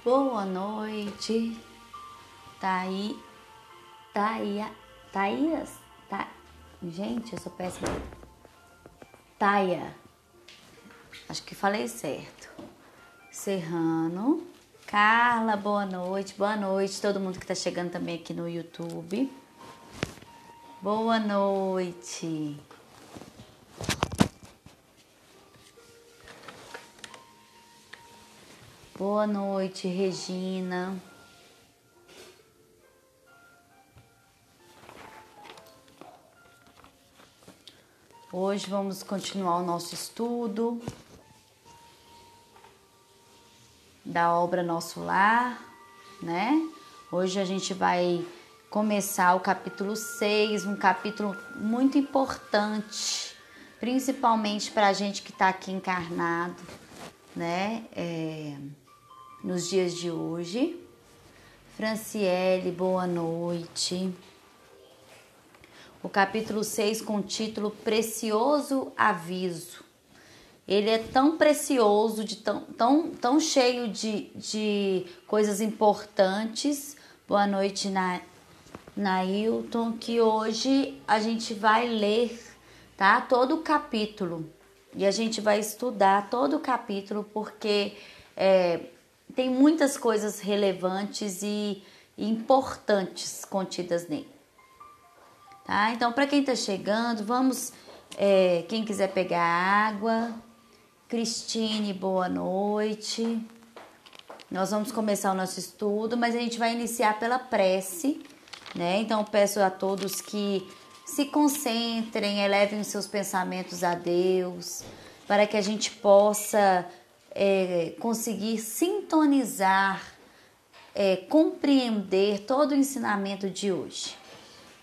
Boa noite, Thaías, gente, eu sou péssima. Taia, acho que falei certo. Serrano, Carla, boa noite, todo mundo que tá chegando também aqui no YouTube. Boa noite. Boa noite, Regina. Hoje vamos continuar o nosso estudo da obra Nosso Lar, né? Hoje a gente vai começar o capítulo 6, um capítulo muito importante, principalmente para a gente que está aqui encarnado, né? Nos dias de hoje. Franciele, boa noite. O capítulo 6 com o título Precioso Aviso. Ele é tão precioso, tão cheio de coisas importantes. Boa noite, Nailton, que hoje a gente vai ler, tá? Todo o capítulo. E a gente vai estudar todo o capítulo porque tem muitas coisas relevantes e importantes contidas nele. Tá? Então, para quem está chegando, vamos... quem quiser pegar água... Cristine, boa noite. Nós vamos começar o nosso estudo, mas a gente vai iniciar pela prece, né? Então, eu peço a todos que se concentrem, elevem os seus pensamentos a Deus, para que a gente possa conseguir sintonizar, compreender todo o ensinamento de hoje.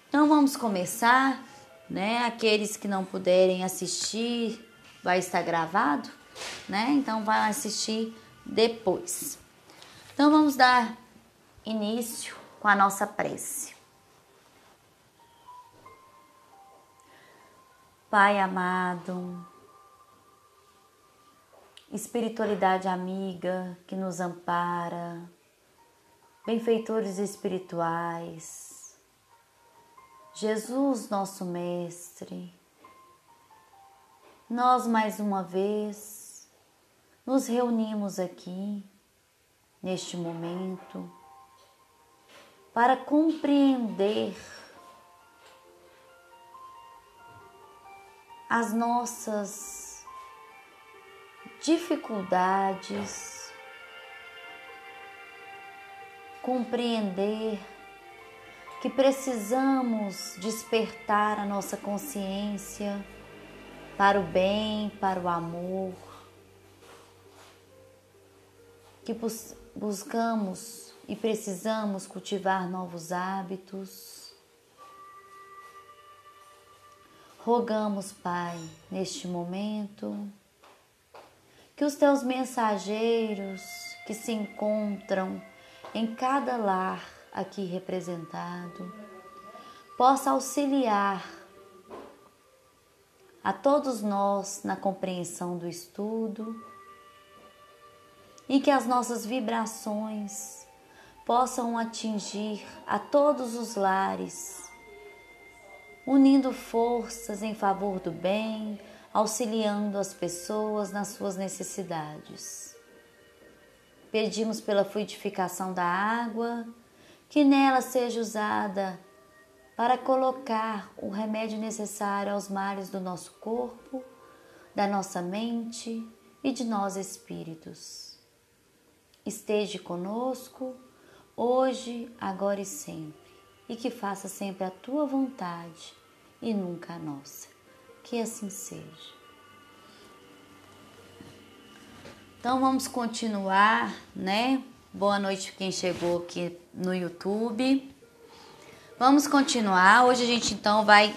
Então, vamos começar, né? Aqueles que não puderem assistir, vai estar gravado, né? Então, vai assistir depois. Então, vamos dar início com a nossa prece. Pai amado, espiritualidade amiga que nos ampara, benfeitores espirituais, Jesus, nosso Mestre, nós mais uma vez nos reunimos aqui, neste momento, para compreender as nossas dificuldades, compreender que precisamos despertar a nossa consciência para o bem, para o amor, que buscamos e precisamos cultivar novos hábitos. Rogamos, Pai, neste momento, que os teus mensageiros que se encontram em cada lar aqui representado possam auxiliar a todos nós na compreensão do estudo e que as nossas vibrações possam atingir a todos os lares, unindo forças em favor do bem, auxiliando as pessoas nas suas necessidades. Pedimos pela fluidificação da água, que nela seja usada para colocar o remédio necessário aos males do nosso corpo, da nossa mente e de nós espíritos. Esteja conosco, hoje, agora e sempre, e que faça sempre a tua vontade e nunca a nossa. Que assim seja. Então vamos continuar, né? Boa noite quem chegou aqui no YouTube. Vamos continuar. Hoje a gente então vai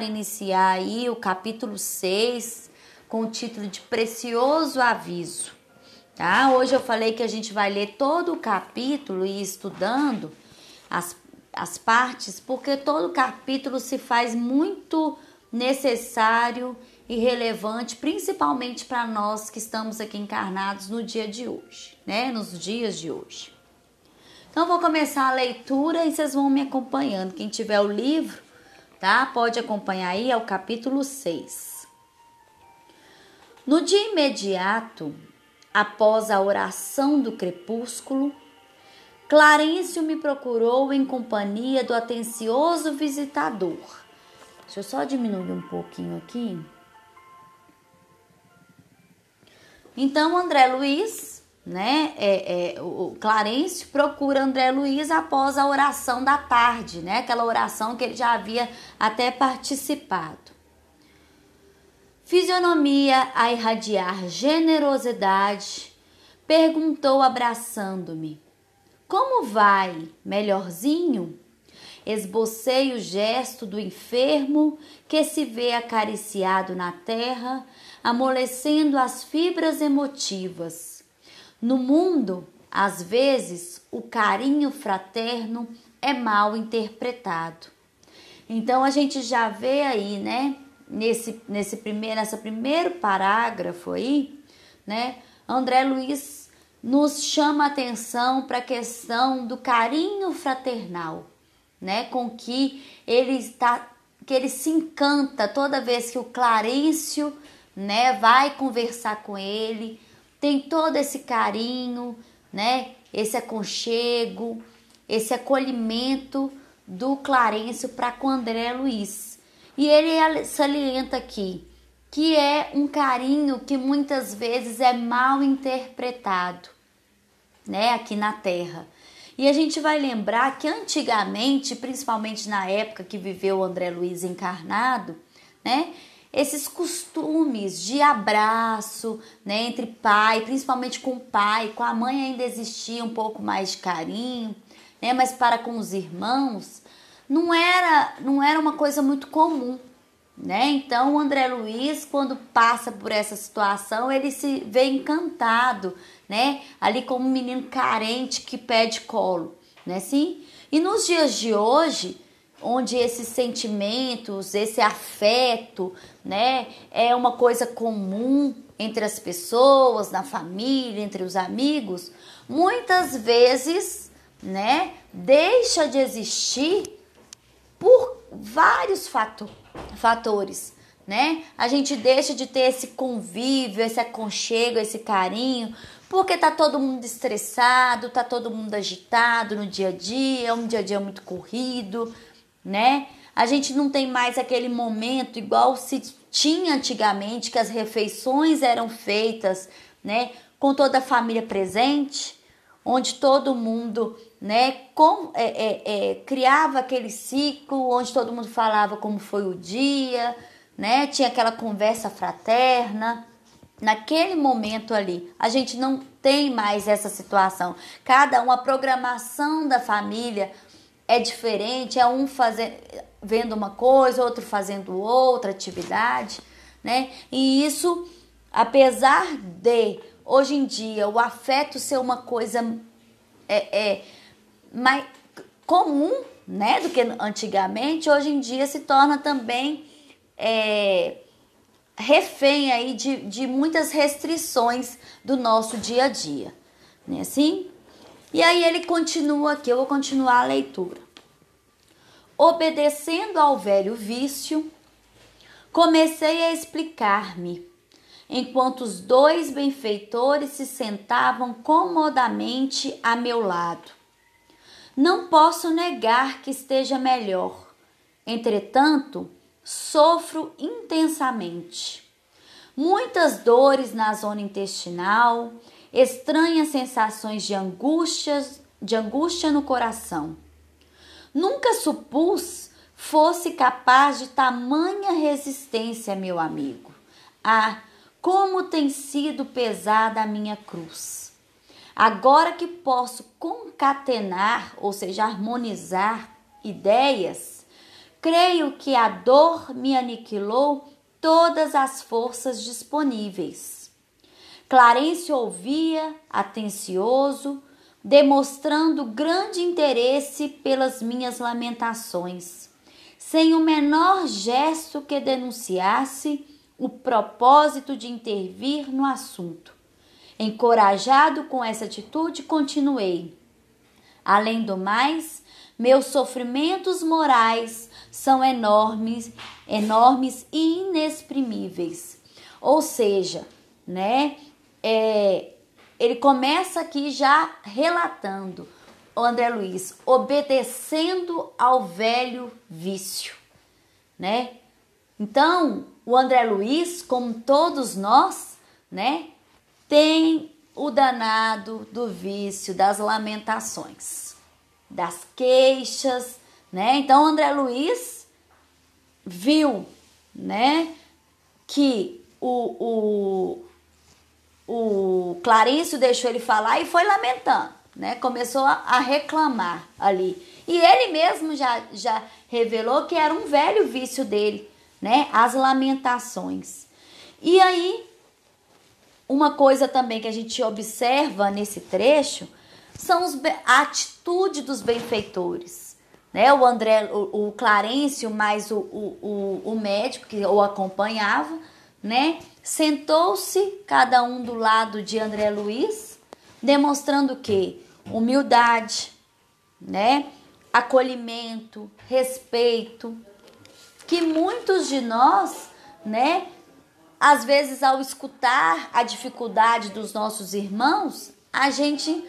iniciar aí o capítulo 6 com o título de Precioso Aviso. Tá? Hoje eu falei que a gente vai ler todo o capítulo e ir estudando as partes, porque todo capítulo se faz muito necessário e relevante, principalmente para nós que estamos aqui encarnados no dia de hoje, né? Nos dias de hoje. Então, eu vou começar a leitura e vocês vão me acompanhando. Quem tiver o livro, tá? Pode acompanhar aí, é o capítulo 6. No dia imediato, após a oração do crepúsculo, Clarencio me procurou em companhia do atencioso visitador. Deixa eu só diminuir um pouquinho aqui. Então, André Luiz, né, o Clarencio procura André Luiz após a oração da tarde, né, aquela oração que ele já havia até participado. Fisionomia a irradiar generosidade, perguntou abraçando-me: como vai, melhorzinho? Esbocei o gesto do enfermo que se vê acariciado na terra, amolecendo as fibras emotivas. No mundo, às vezes, o carinho fraterno é mal interpretado. Então, a gente já vê aí, né, nessa primeiro parágrafo aí, né, André Luiz nos chama a atenção para a questão do carinho fraternal, né, com que ele se encanta toda vez que o Clarencio, né, vai conversar com ele, tem todo esse carinho, né, esse aconchego, esse acolhimento do Clarencio para com André Luiz. E ele salienta aqui que é um carinho que muitas vezes é mal interpretado, né, aqui na Terra. E a gente vai lembrar que antigamente, principalmente na época que viveu o André Luiz encarnado, né, esses costumes de abraço, né, entre pai, principalmente com o pai, com a mãe ainda existia um pouco mais de carinho, né, mas para com os irmãos não era uma coisa muito comum, né? Então o André Luiz, quando passa por essa situação, ele se vê encantado, né? Ali como um menino carente que pede colo, né? Sim? E nos dias de hoje, onde esses sentimentos, esse afeto, né, é uma coisa comum entre as pessoas, na família, entre os amigos, muitas vezes, né, deixa de existir por vários fatores, né? A gente deixa de ter esse convívio, esse aconchego, esse carinho, porque tá todo mundo estressado, tá todo mundo agitado no dia a dia, é um dia a dia muito corrido, né? A gente não tem mais aquele momento igual se tinha antigamente, que as refeições eram feitas, né, com toda a família presente, onde todo mundo, né, criava aquele ciclo, onde todo mundo falava como foi o dia, né, tinha aquela conversa fraterna. Naquele momento ali, a gente não tem mais essa situação. A programação da família é diferente, é um vendo uma coisa, outro fazendo outra atividade, né? E isso, apesar de hoje em dia o afeto ser uma coisa mais comum, né, do que antigamente, hoje em dia se torna também refém aí de muitas restrições do nosso dia a dia, né, assim? E aí ele continua aqui, eu vou continuar a leitura. Obedecendo ao velho vício, comecei a explicar-me, enquanto os dois benfeitores se sentavam comodamente a meu lado. Não posso negar que esteja melhor. Entretanto, sofro intensamente. Muitas dores na zona intestinal, estranhas sensações de angústia no coração. Nunca supus fosse capaz de tamanha resistência, meu amigo. Ah, como tem sido pesada a minha cruz. Agora que posso concatenar, ou seja, harmonizar ideias, creio que a dor me aniquilou todas as forças disponíveis. Clarencio ouvia, atencioso, demonstrando grande interesse pelas minhas lamentações, sem o menor gesto que denunciasse o propósito de intervir no assunto. Encorajado com essa atitude, continuei. Além do mais, meus sofrimentos morais são enormes e inexprimíveis. Ou seja, né, ele começa aqui já relatando, o André Luiz, obedecendo ao velho vício, né? Então, o André Luiz, como todos nós, né, tem o danado do vício das lamentações, das queixas, né? Então, o André Luiz viu, né, que o Clarencio deixou ele falar e foi lamentando, né? Começou a reclamar ali. E ele mesmo já revelou que era um velho vício dele, né? As lamentações. E aí, uma coisa também que a gente observa nesse trecho são a atitude dos benfeitores, né? O Clarencio mais o médico que o acompanhava, né? Sentou-se cada um do lado de André Luiz, demonstrando que humildade, né? Acolhimento, respeito, que muitos de nós, né? Às vezes, ao escutar a dificuldade dos nossos irmãos, a gente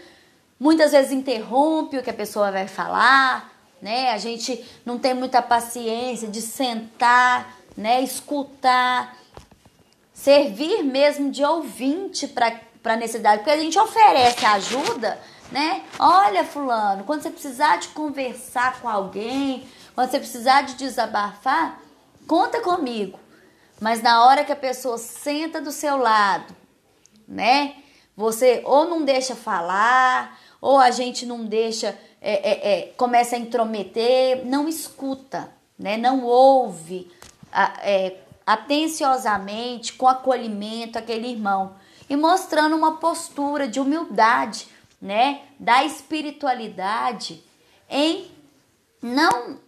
muitas vezes interrompe o que a pessoa vai falar, né? A gente não tem muita paciência de sentar, né? Escutar, servir mesmo de ouvinte para a necessidade, porque a gente oferece ajuda, né? Olha, fulano, quando você precisar de conversar com alguém, quando você precisar de desabafar, conta comigo. Mas na hora que a pessoa senta do seu lado, né? Você ou não deixa falar, ou a gente não deixa, começa a intrometer, não escuta, né? Não ouve atenciosamente, com acolhimento, aquele irmão. E mostrando uma postura de humildade, né? Da espiritualidade em não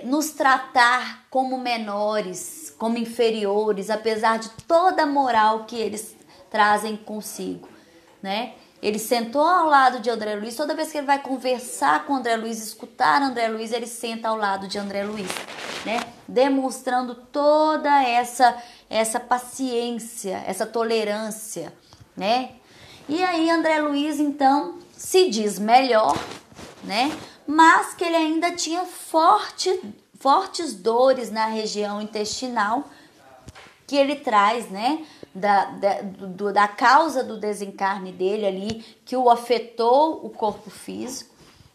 nos tratar como menores, como inferiores, apesar de toda a moral que eles trazem consigo, né? Ele sentou ao lado de André Luiz, toda vez que ele vai conversar com André Luiz, escutar André Luiz, ele senta ao lado de André Luiz, né? Demonstrando toda essa paciência, essa tolerância, né? E aí André Luiz, então, se diz melhor, né? Mas que ele ainda tinha fortes dores na região intestinal, que ele traz, né? Da causa do desencarne dele ali, que o afetou o corpo físico,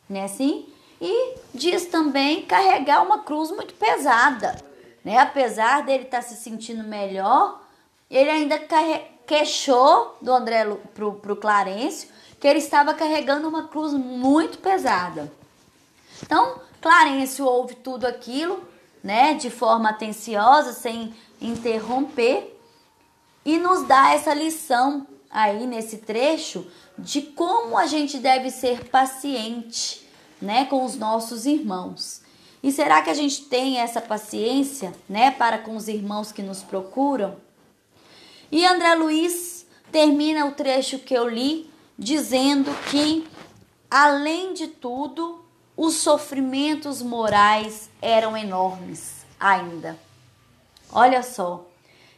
né? Assim, e diz também carregar uma cruz muito pesada, né? Apesar dele estar se sentindo melhor, ele ainda queixou do André pro Clarencio que ele estava carregando uma cruz muito pesada. Então, Clarencio ouve tudo aquilo, né, de forma atenciosa, sem interromper, e nos dá essa lição aí nesse trecho de como a gente deve ser paciente, né, com os nossos irmãos. E será que a gente tem essa paciência, né, para com os irmãos que nos procuram? E André Luiz termina o trecho que eu li dizendo que, além de tudo, os sofrimentos morais eram enormes ainda. Olha só.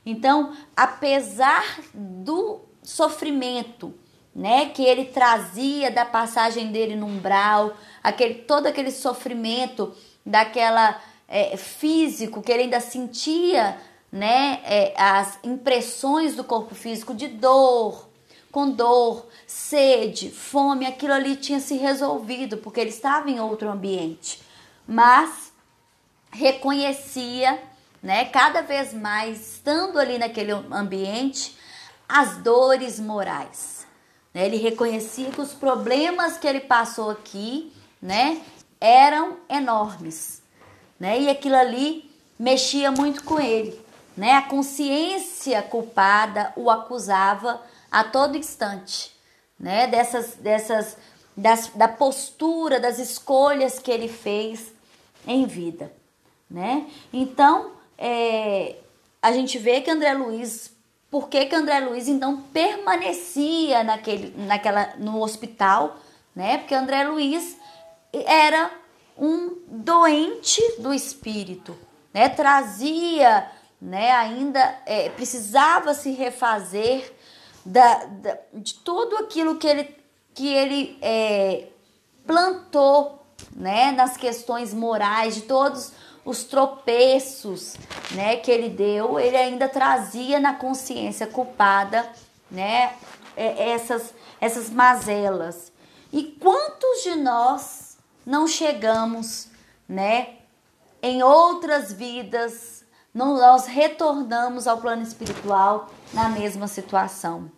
Então, apesar do sofrimento, né, que ele trazia da passagem dele no umbral, todo aquele sofrimento daquela físico que ele ainda sentia, né, as impressões do corpo físico de dor, com dor, sede, fome, aquilo ali tinha se resolvido, porque ele estava em outro ambiente. Mas reconhecia, né, cada vez mais, estando ali naquele ambiente, as dores morais. Né? Ele reconhecia que os problemas que ele passou aqui, né, eram enormes. Né? E aquilo ali mexia muito com ele. Né? A consciência culpada o acusava a todo instante, né? Da postura, das escolhas que ele fez em vida, né? Então, a gente vê que André Luiz, por que André Luiz então permanecia no hospital, né? Porque André Luiz era um doente do espírito, né? Trazia, né? Ainda precisava se refazer de tudo aquilo que ele plantou, né? Nas questões morais, de todos os tropeços, né, que ele deu, ele ainda trazia na consciência culpada, né, essas mazelas. E quantos de nós não chegamos, né, em outras vidas, nós retornamos ao plano espiritual na mesma situação,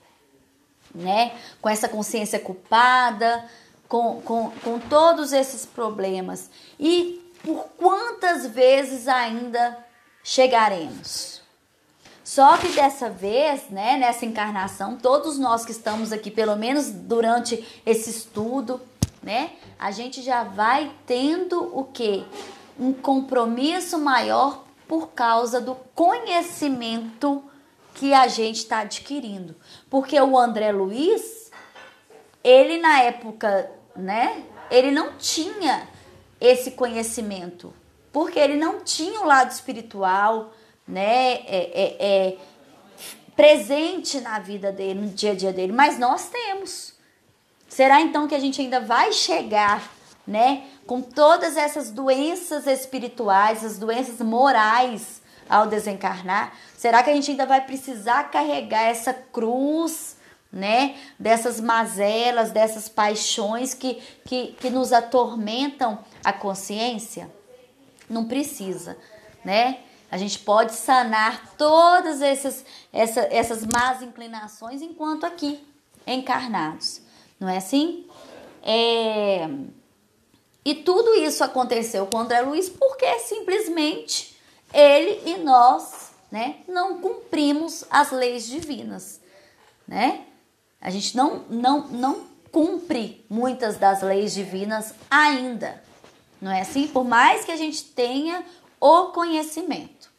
né, com essa consciência culpada, com todos esses problemas. E por quantas vezes ainda chegaremos? Só que dessa vez, né, nessa encarnação, todos nós que estamos aqui, pelo menos durante esse estudo, né, a gente já vai tendo o quê? Um compromisso maior por causa do conhecimento que a gente está adquirindo. Porque o André Luiz, ele na época, né, ele não tinha esse conhecimento, porque ele não tinha o lado espiritual, né, presente na vida dele, no dia a dia dele, mas nós temos. Será então que a gente ainda vai chegar, né, com todas essas doenças espirituais, as doenças morais ao desencarnar? Será que a gente ainda vai precisar carregar essa cruz, né, dessas mazelas, dessas paixões que nos atormentam a consciência? Não precisa, né? A gente pode sanar todas essas más inclinações enquanto aqui, encarnados. Não é assim? E tudo isso aconteceu com André Luiz porque simplesmente ele e nós, né, não cumprimos as leis divinas, né? A gente não cumpre muitas das leis divinas ainda, não é assim? Por mais que a gente tenha o conhecimento,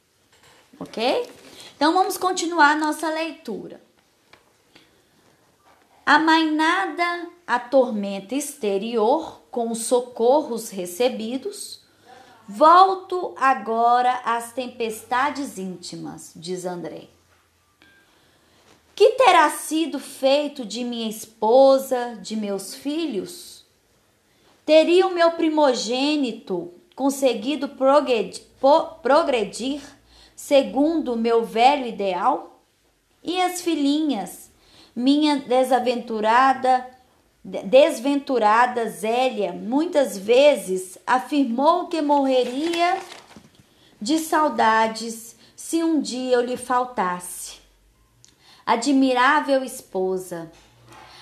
ok? Então, vamos continuar nossa leitura. Amainada a tormenta exterior com os socorros recebidos, volto agora às tempestades íntimas, diz André. Que terá sido feito de minha esposa, de meus filhos? Teria o meu primogênito conseguido progredir segundo o meu velho ideal? E as filhinhas, minha desventurada Zélia, muitas vezes afirmou que morreria de saudades se um dia eu lhe faltasse. Admirável esposa,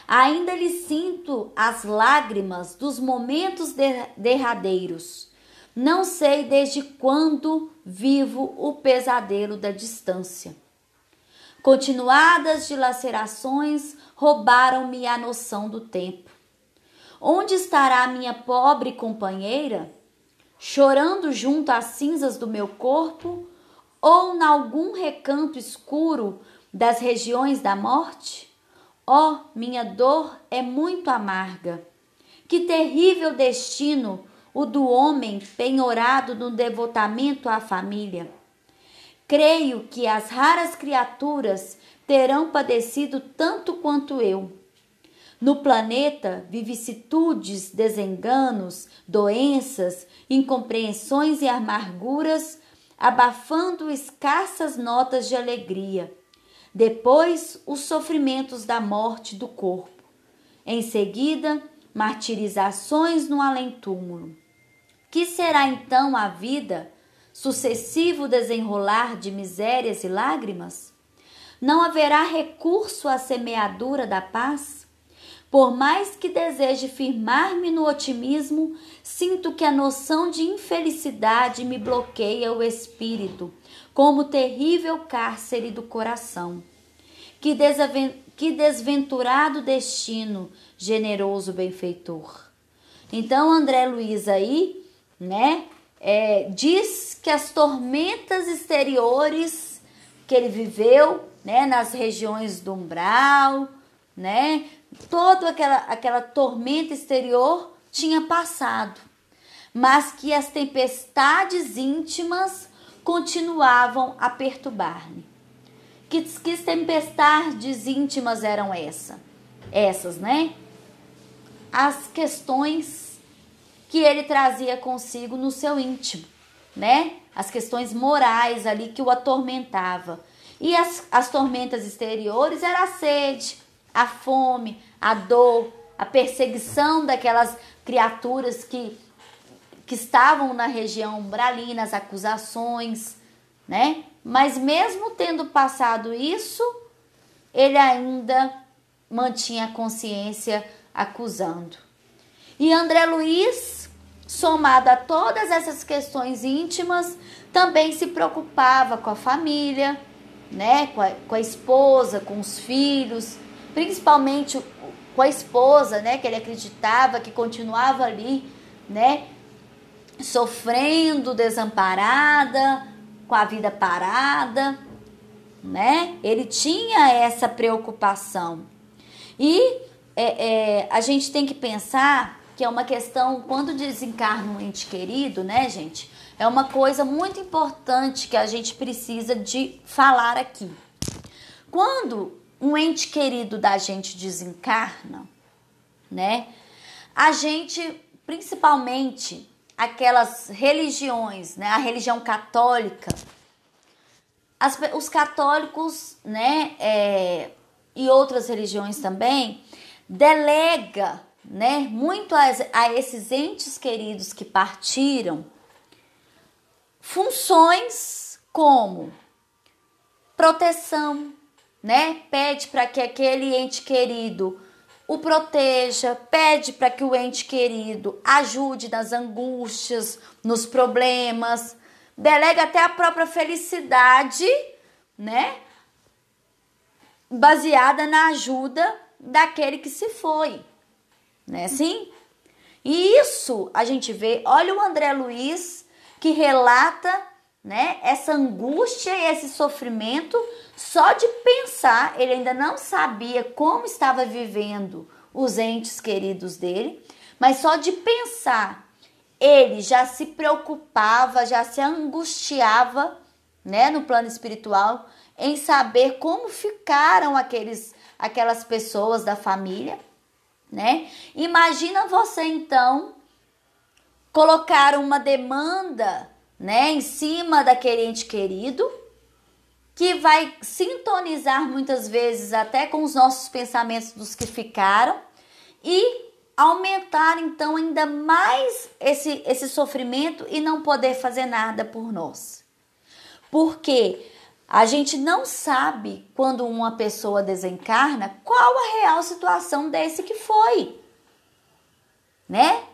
ainda lhe sinto as lágrimas dos momentos derradeiros. Não sei desde quando vivo o pesadelo da distância. Continuadas dilacerações roubaram-me a noção do tempo. Onde estará minha pobre companheira? Chorando junto às cinzas do meu corpo? Ou em algum recanto escuro das regiões da morte? Oh, minha dor é muito amarga. Que terrível destino o do homem penhorado no devotamento à família. Creio que as raras criaturas terão padecido tanto quanto eu. No planeta, vicissitudes, desenganos, doenças, incompreensões e amarguras, abafando escassas notas de alegria. Depois, os sofrimentos da morte do corpo. Em seguida, martirizações no além-túmulo. Que será então a vida? Sucessivo desenrolar de misérias e lágrimas? Não haverá recurso à semeadura da paz? Por mais que deseje firmar-me no otimismo, sinto que a noção de infelicidade me bloqueia o espírito, como terrível cárcere do coração. Que desventurado destino, generoso benfeitor. Então, André Luiz aí, né, diz que as tormentas exteriores que ele viveu, né, nas regiões do umbral, né? Toda aquela tormenta exterior tinha passado, mas que as tempestades íntimas continuavam a perturbar-lhe. Que tempestades íntimas eram essas, né? As questões que ele trazia consigo no seu íntimo, né? As questões morais ali que o atormentava. E as tormentas exteriores era a sede, a fome, a dor, a perseguição daquelas criaturas que estavam na região umbralina, as acusações, né? Mas mesmo tendo passado isso, ele ainda mantinha a consciência acusando. E André Luiz, somado a todas essas questões íntimas, também se preocupava com a família, né? Com a esposa, com os filhos, principalmente com a esposa, né? Que ele acreditava que continuava ali, né? Sofrendo, desamparada, com a vida parada, né? Ele tinha essa preocupação. E a gente tem que pensar que é uma questão, quando desencarna um ente querido, né, gente? É uma coisa muito importante que a gente precisa de falar aqui. Quando um ente querido da gente desencarna, né? A gente, principalmente aquelas religiões, né? A religião católica, os católicos, né? E outras religiões também, delega, né? Muito a esses entes queridos que partiram, funções como proteção, né? Pede para que aquele ente querido o proteja, pede para que o ente querido ajude nas angústias, nos problemas, delega até a própria felicidade, né? Baseada na ajuda daquele que se foi, né? Assim? E isso a gente vê, olha o André Luiz que relata, né, essa angústia e esse sofrimento. Só de pensar, ele ainda não sabia como estava vivendo os entes queridos dele, mas só de pensar, ele já se preocupava, já se angustiava, né, no plano espiritual, em saber como ficaram aquelas pessoas da família, né? Imagina você então colocar uma demanda, né, em cima daquele ente querido, que vai sintonizar muitas vezes até com os nossos pensamentos dos que ficaram e aumentar então ainda mais esse sofrimento e não poder fazer nada por nós. Porque a gente não sabe, quando uma pessoa desencarna, qual a real situação desse que foi, né?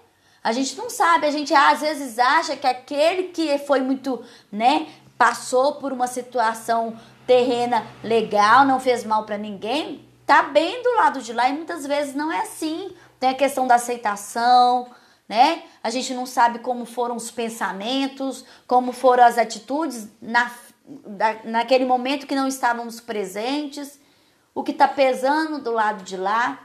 A gente não sabe, a gente às vezes acha que aquele que foi muito, né, passou por uma situação terrena legal, não fez mal para ninguém, tá bem do lado de lá, e muitas vezes não é assim. Tem a questão da aceitação, né? A gente não sabe como foram os pensamentos, como foram as atitudes naquele momento que não estávamos presentes, o que tá pesando do lado de lá,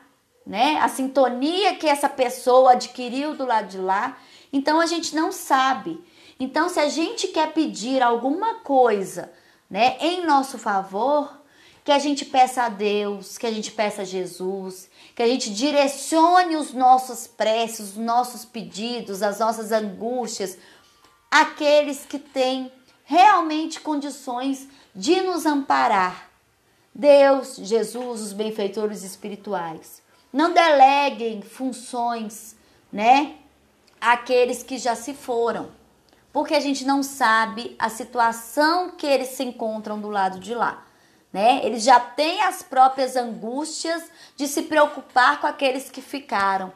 né? A sintonia que essa pessoa adquiriu do lado de lá. Então a gente não sabe. Então, se a gente quer pedir alguma coisa, né, em nosso favor, que a gente peça a Deus, que a gente peça a Jesus, que a gente direcione os nossos preces, os nossos pedidos, as nossas angústias, àqueles que têm realmente condições de nos amparar. Deus, Jesus, os benfeitores espirituais. Não deleguem funções, né, àqueles que já se foram, porque a gente não sabe a situação que eles se encontram do lado de lá, né? Eles já têm as próprias angústias de se preocupar com aqueles que ficaram.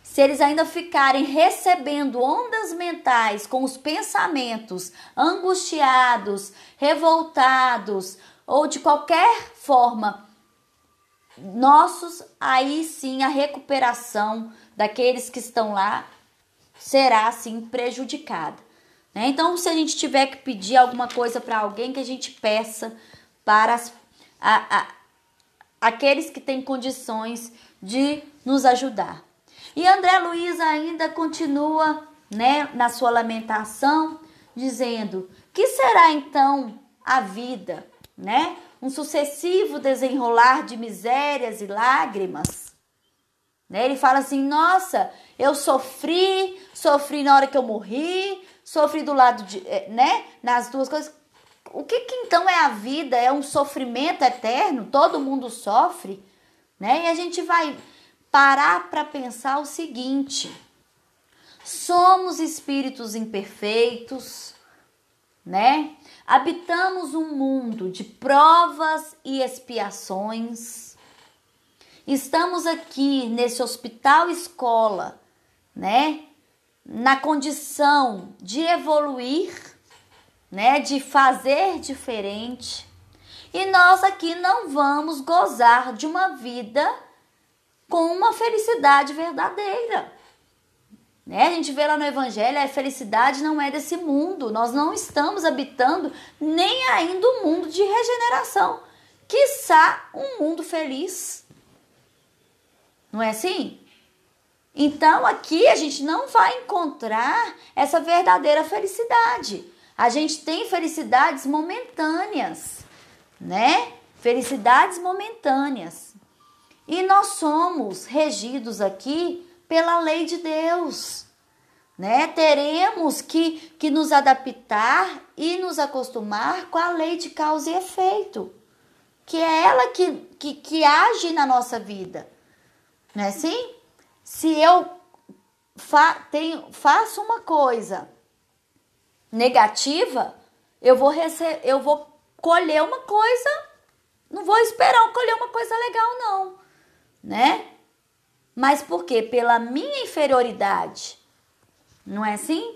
Se eles ainda ficarem recebendo ondas mentais com os pensamentos angustiados, revoltados ou de qualquer forma nossos, aí sim a recuperação daqueles que estão lá será assim prejudicada, né? Então, se a gente tiver que pedir alguma coisa para alguém, que a gente peça para aqueles que têm condições de nos ajudar. E André Luiz ainda continua, né, na sua lamentação, dizendo: que será então a vida, né? Um sucessivo desenrolar de misérias e lágrimas. Né? Ele fala assim: nossa, eu sofri na hora que eu morri, sofri do lado de, né, nas duas coisas. O que então é a vida? É um sofrimento eterno? Todo mundo sofre, né? E a gente vai parar para pensar o seguinte: somos espíritos imperfeitos, né? Habitamos um mundo de provas e expiações. Estamos aqui nesse hospital escola, né? Na condição de evoluir, né? De fazer diferente. E nós aqui não vamos gozar de uma vida com uma felicidade verdadeira. Né? A gente vê lá no Evangelho, a felicidade não é desse mundo. Nós não estamos habitando nem ainda um mundo de regeneração. Quiçá um mundo feliz. Não é assim? Então aqui a gente não vai encontrar essa verdadeira felicidade. A gente tem felicidades momentâneas, né? Felicidades momentâneas. E nós somos regidos aqui pela lei de Deus, né? Teremos que nos adaptar e nos acostumar com a lei de causa e efeito, que é ela que age na nossa vida, não é assim? Se eu faço uma coisa negativa, eu vou colher uma coisa, não vou esperar colher uma coisa legal não, né? Mas por quê? Pela minha inferioridade. Não é assim?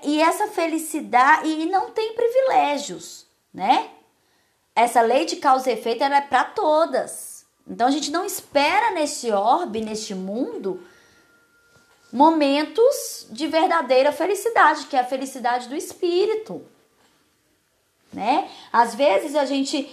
E essa felicidade, e não tem privilégios, né? Essa lei de causa e efeito, ela é para todas. Então a gente não espera neste orbe, neste mundo, momentos de verdadeira felicidade, que é a felicidade do espírito, né? Às vezes a gente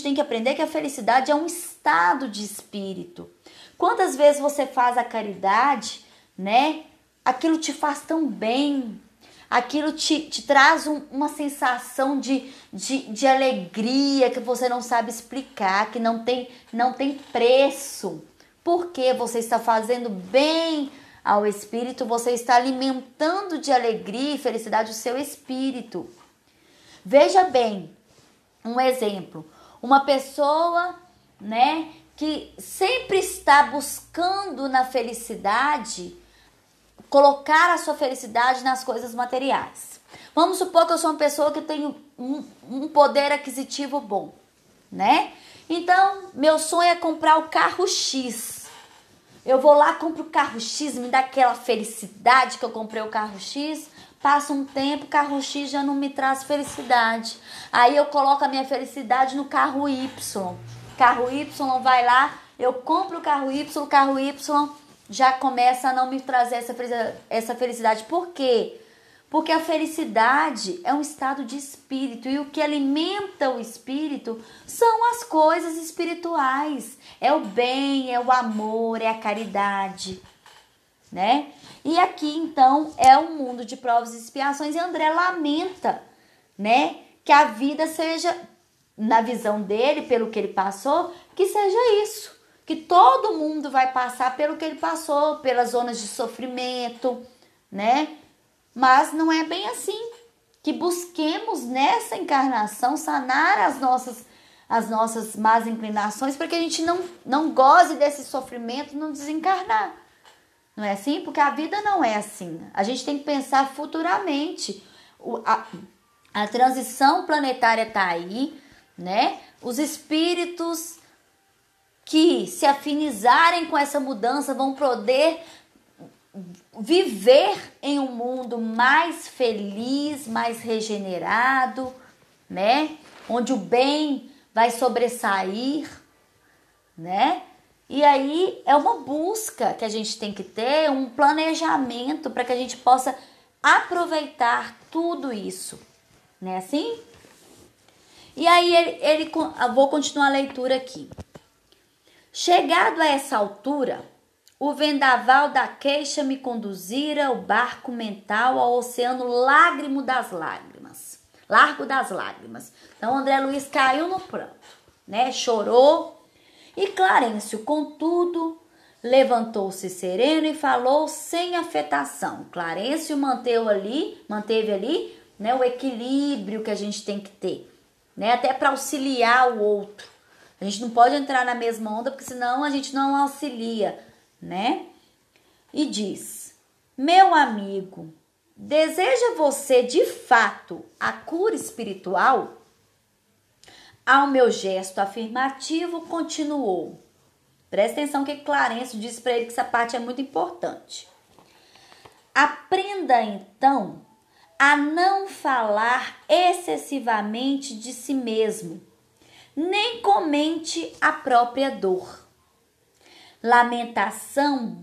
tem que aprender que a felicidade é um estado de espírito. Quantas vezes você faz a caridade, né? Aquilo te faz tão bem, aquilo te traz uma sensação de alegria que você não sabe explicar, que não tem preço. Porque você está fazendo bem ao espírito, você está alimentando de alegria e felicidade o seu espírito. Veja bem, um exemplo, uma pessoa, né, que sempre está buscando na felicidade, colocar a sua felicidade nas coisas materiais. Vamos supor que eu sou uma pessoa que tem um poder aquisitivo bom, né? Então, meu sonho é comprar o carro X. Eu vou lá, compro o carro X, me dá aquela felicidade que eu comprei o carro X. Passa um tempo, o carro X já não me traz felicidade. Aí eu coloco a minha felicidade no carro Y. Carro Y vai lá, eu compro o carro Y já começa a não me trazer essa felicidade. Por quê? Porque a felicidade é um estado de espírito e o que alimenta o espírito são as coisas espirituais. É o bem, é o amor, é a caridade, né? E aqui então é um mundo de provas e expiações e André lamenta, né? Que a vida seja, na visão dele, pelo que ele passou, que seja isso. Que todo mundo vai passar pelo que ele passou, pelas zonas de sofrimento, né? Mas não é bem assim. Que busquemos nessa encarnação sanar as nossas más inclinações para que a gente não goze desse sofrimento, não desencarnar. Não é assim? Porque a vida não é assim. A gente tem que pensar futuramente. A transição planetária está aí, né? Os espíritos que se afinizarem com essa mudança vão poder viver em um mundo mais feliz, mais regenerado, né? Onde o bem vai sobressair, né? E aí é uma busca que a gente tem que ter, um planejamento para que a gente possa aproveitar tudo isso, né? Assim? E aí eu vou continuar a leitura aqui. Chegado a essa altura, o vendaval da queixa me conduzira o barco mental ao oceano largo das lágrimas. Então André Luiz caiu no pranto, né? Chorou. E Clarencio, contudo, levantou-se sereno e falou sem afetação. Clarencio manteve ali, né, o equilíbrio que a gente tem que ter, né? Até para auxiliar o outro. A gente não pode entrar na mesma onda, porque senão a gente não auxilia, né? E diz: meu amigo, deseja você de fato a cura espiritual? Ao meu gesto afirmativo, continuou. Presta atenção que Clarencio disse para ele que essa parte é muito importante. Aprenda então a não falar excessivamente de si mesmo, nem comente a própria dor. Lamentação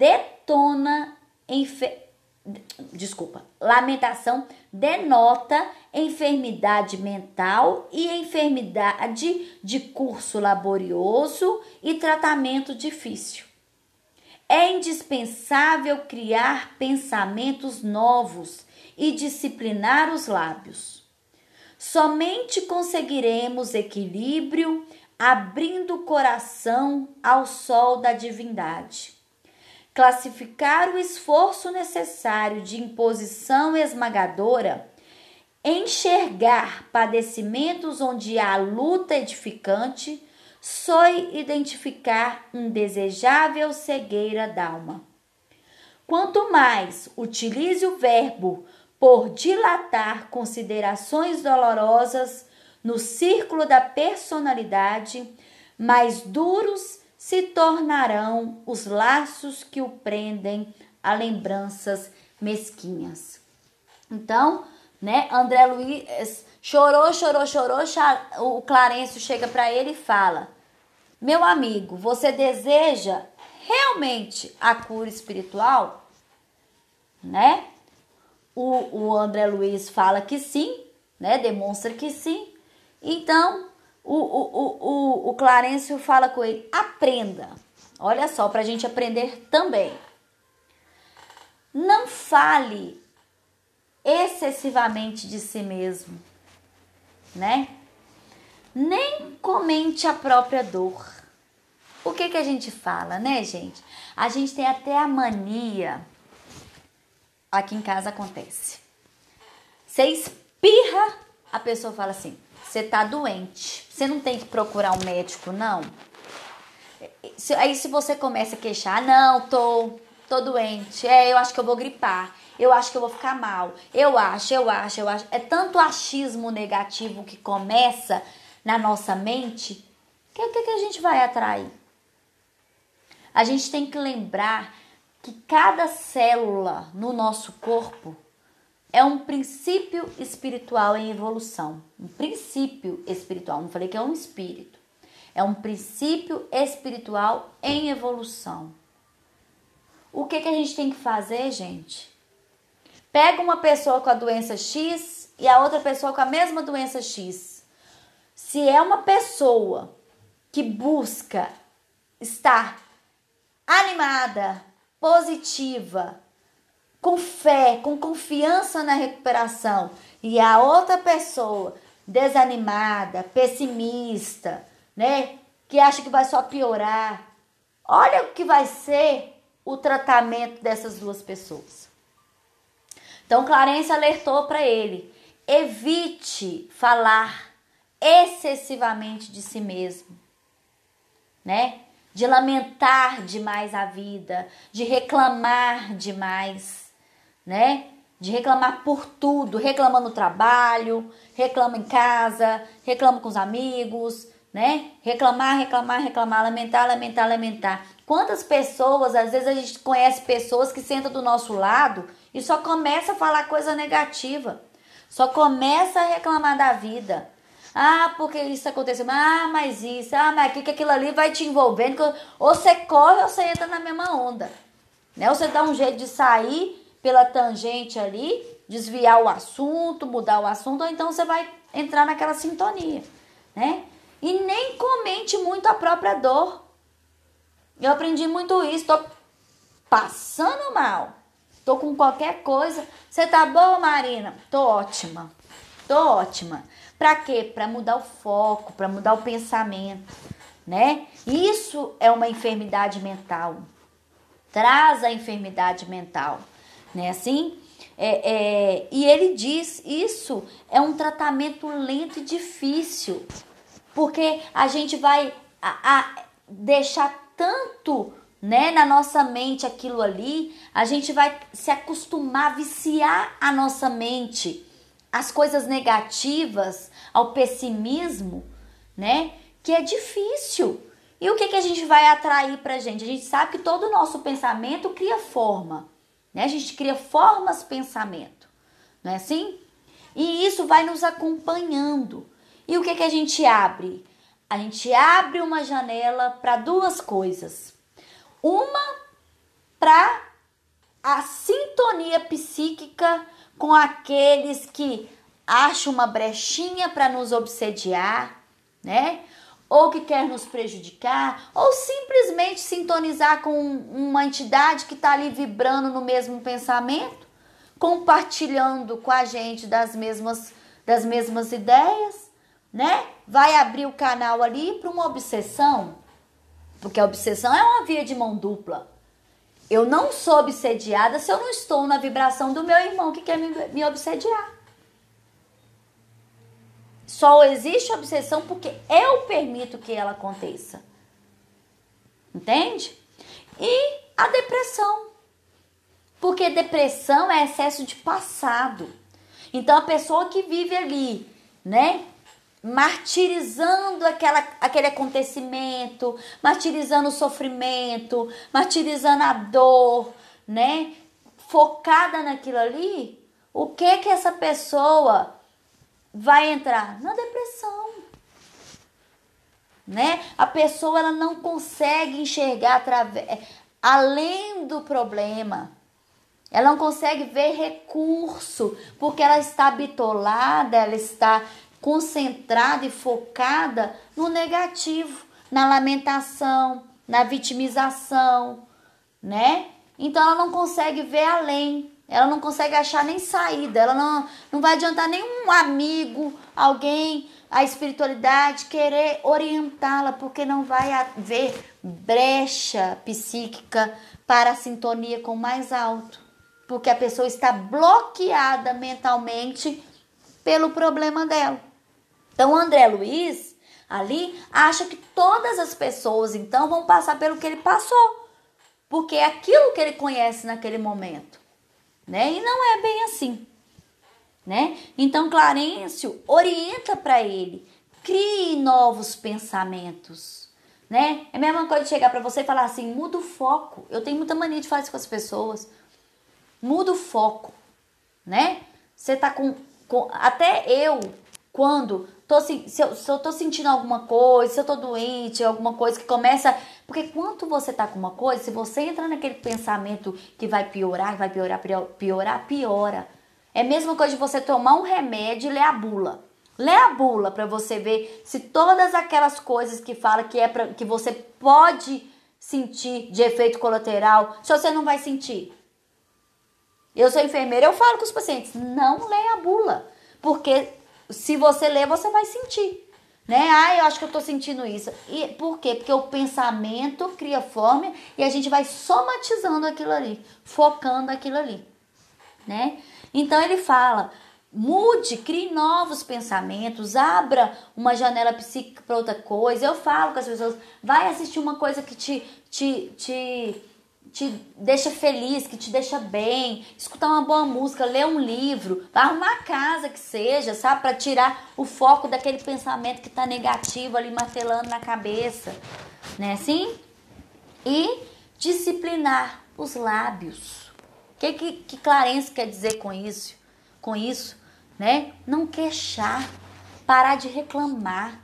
denota enfermidade mental e enfermidade de curso laborioso e tratamento difícil. É indispensável criar pensamentos novos e disciplinar os lábios. Somente conseguiremos equilíbrio abrindo o coração ao sol da divindade. Classificar o esforço necessário de imposição esmagadora, enxergar padecimentos onde há luta edificante, só identificar indesejável cegueira d'alma. Quanto mais utilize o verbo por dilatar considerações dolorosas no círculo da personalidade, mais duros se tornarão os laços que o prendem a lembranças mesquinhas. Então, né, André Luiz chorou, o Clarencio chega para ele e fala: meu amigo, você deseja realmente a cura espiritual? Né? O André Luiz fala que sim, né? Demonstra que sim. Então, o Clarencio fala com ele: aprenda. Olha só, para a gente aprender também. Não fale excessivamente de si mesmo, né? Nem comente a própria dor. O que a gente fala, né, gente? A gente tem até a mania. Aqui em casa acontece. Você espirra, a pessoa fala assim: você tá doente, você não tem que procurar um médico, não? Aí se você começa a queixar: não, tô doente, eu acho que eu vou gripar, eu acho que eu vou ficar mal, eu acho. É tanto achismo negativo que começa na nossa mente, que a gente vai atrair? A gente tem que lembrar que cada célula no nosso corpo é um princípio espiritual em evolução. Um princípio espiritual. Não falei que é um espírito. É um princípio espiritual em evolução. O que a gente tem que fazer, gente? Pega uma pessoa com a doença X e a outra pessoa com a mesma doença X. Se é uma pessoa que busca estar animada, positiva, com fé, com confiança na recuperação, e a outra pessoa desanimada, pessimista, né, que acha que vai só piorar, olha o que vai ser o tratamento dessas duas pessoas. Então Clarencio alertou para ele: evite falar excessivamente de si mesmo, né? De lamentar demais a vida, de reclamar demais, né? De reclamar por tudo, reclama no trabalho, reclama em casa, reclama com os amigos, né? Reclamar, lamentar. Quantas pessoas, às vezes a gente conhece pessoas que sentam do nosso lado e só começa a falar coisa negativa, só começa a reclamar da vida. Ah, porque isso aconteceu. Ah, mas isso. Ah, mas que aquilo ali vai te envolvendo. Ou você corre ou você entra na mesma onda, né? Ou você dá um jeito de sair pela tangente ali, desviar o assunto, mudar o assunto, ou então você vai entrar naquela sintonia, né? E nem comente muito a própria dor. Eu aprendi muito isso, tô passando mal, tô com qualquer coisa. Você tá boa, Marina? Tô ótima. Pra quê? Pra mudar o foco, pra mudar o pensamento, né? Isso é uma enfermidade mental. Traz a enfermidade mental, né? Assim, e ele diz, isso é um tratamento lento e difícil, porque a gente vai deixar tanto, né, na nossa mente aquilo ali, a gente vai se acostumar, viciar a nossa mente às coisas negativas, ao pessimismo, né, que é difícil. E o que a gente vai atrair pra gente? A gente sabe que todo o nosso pensamento cria forma, né? A gente cria formas pensamento, não é assim? E isso vai nos acompanhando. E o que a gente abre? A gente abre uma janela para duas coisas. Uma, para a sintonia psíquica com aqueles que acham uma brechinha para nos obsediar, né? Ou que quer nos prejudicar, ou simplesmente sintonizar com uma entidade que está ali vibrando no mesmo pensamento, compartilhando com a gente das mesmas ideias, né? Vai abrir o canal ali para uma obsessão, porque a obsessão é uma via de mão dupla. Eu não sou obsediada se eu não estou na vibração do meu irmão que quer me obsediar. Só existe obsessão porque eu permito que ela aconteça. Entende? E a depressão. Porque depressão é excesso de passado. Então a pessoa que vive ali, né, martirizando aquele acontecimento, martirizando o sofrimento, martirizando a dor, né, focada naquilo ali, o que essa pessoa vai entrar? Na depressão, né? A pessoa ela não consegue enxergar além do problema. Ela não consegue ver recurso, porque ela está bitolada, ela está concentrada e focada no negativo, na lamentação, na vitimização, né? Então ela não consegue ver além, ela não consegue achar nem saída, ela não vai adiantar nenhum amigo, alguém, a espiritualidade querer orientá-la, porque não vai haver brecha psíquica para a sintonia com o mais alto, porque a pessoa está bloqueada mentalmente pelo problema dela. Então, o André Luiz, ali, acha que todas as pessoas, então, vão passar pelo que ele passou, porque é aquilo que ele conhece naquele momento, né? E não é bem assim, né? Então, Clarencio orienta para ele, crie novos pensamentos, né? É a mesma coisa de chegar para você e falar assim, muda o foco. Eu tenho muita mania de fazer isso com as pessoas. Muda o foco, né? Você tá até eu, quando se eu tô sentindo alguma coisa, se eu tô doente, alguma coisa que começa... Porque quando você tá com uma coisa, se você entra naquele pensamento que vai piorar, piora. É a mesma coisa de você tomar um remédio e ler a bula. Lê a bula para você ver se todas aquelas coisas que fala que você pode sentir de efeito colateral, se você não vai sentir. Eu sou enfermeira, eu falo com os pacientes, não leia a bula, porque se você ler, você vai sentir, né? Eu acho que eu tô sentindo isso. E por quê? Porque o pensamento cria forma e a gente vai somatizando aquilo ali, focando aquilo ali, né? Então ele fala, mude, crie novos pensamentos, abra uma janela psíquica para outra coisa. Eu falo com as pessoas, vai assistir uma coisa que te deixa feliz, que te deixa bem, escutar uma boa música, ler um livro, arrumar a casa que seja, sabe? Para tirar o foco daquele pensamento que tá negativo ali martelando na cabeça, né? Assim? E disciplinar os lábios. O que Clarencio quer dizer com isso? Com isso, né? Não queixar, parar de reclamar.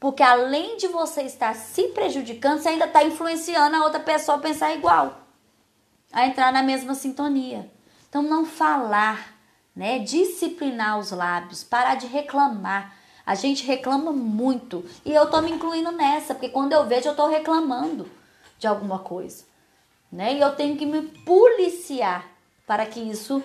Porque além de você estar se prejudicando, você ainda está influenciando a outra pessoa a pensar igual, a entrar na mesma sintonia. Então, não falar, né? Disciplinar os lábios, parar de reclamar. A gente reclama muito. E eu tô me incluindo nessa, porque quando eu vejo, eu tô reclamando de alguma coisa, né? E eu tenho que me policiar para que isso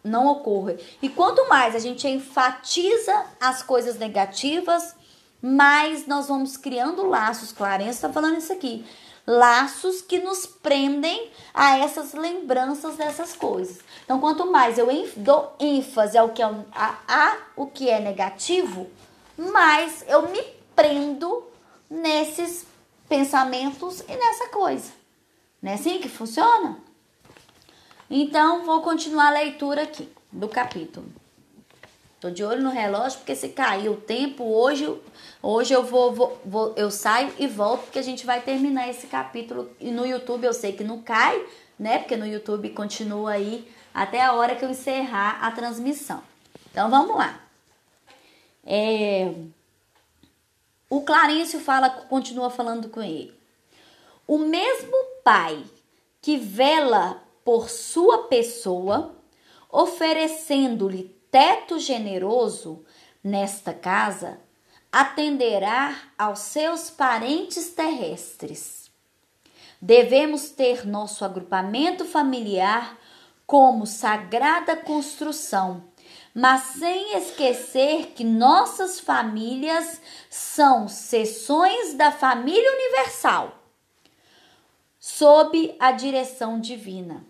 não ocorra. E quanto mais a gente enfatiza as coisas negativas, mais nós vamos criando laços. Clarence está falando isso aqui. Laços que nos prendem a essas lembranças dessas coisas. Então, quanto mais eu dou ênfase ao que é negativo, mais eu me prendo nesses pensamentos e nessa coisa. Não é assim que funciona? Então, vou continuar a leitura aqui do capítulo. Tô de olho no relógio, porque se cair o tempo, hoje eu saio e volto, porque a gente vai terminar esse capítulo. E no YouTube eu sei que não cai, né? Porque no YouTube continua aí até a hora que eu encerrar a transmissão. Então, vamos lá. O Clarencio continua falando com ele. O mesmo pai que vela por sua pessoa, oferecendo-lhe teto generoso nesta casa, atenderá aos seus parentes terrestres. Devemos ter nosso agrupamento familiar como sagrada construção, mas sem esquecer que nossas famílias são seções da família universal, sob a direção divina.